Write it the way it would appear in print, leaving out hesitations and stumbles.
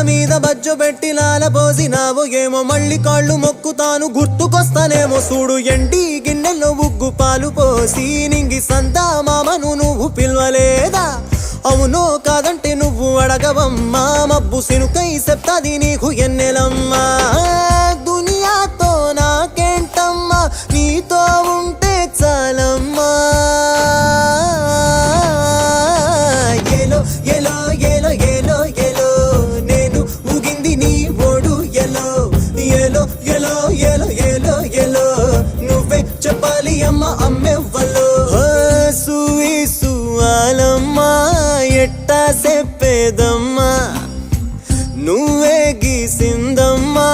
మీద బజ్జు పెట్టి లాల పోసినావు ఏమో మళ్ళీ కాళ్ళు మొక్కుతాను గుర్తుకొస్తానేమో చూడు ఎండి గిన్నెల్లో ఉగ్గు పాలు పోసి నింగి సంతా మామను నువ్వు పిలవలేదా అవునో కాదంటే నువ్వు అడగవమ్మా మబ్బు సినుకై చెప్తాది నీకు ఎన్నెలమ్మా దునియాతో నాకేంటమ్మా నీతో ఉంటే చాలమ్మా ఏలో ఏలో ఏలో ఏలో ఏలో నేను ఊగింది నీ ఓడు ఎలో ఏలో ఏలో ఏలో ఏలో ఏలో నువ్వే చెప్పాలి అమ్మ అమ్మెవ్వలో సువి సువాలమ్మా ఎట్టా చెప్పేదమ్మా నువ్వే గీసిందమ్మా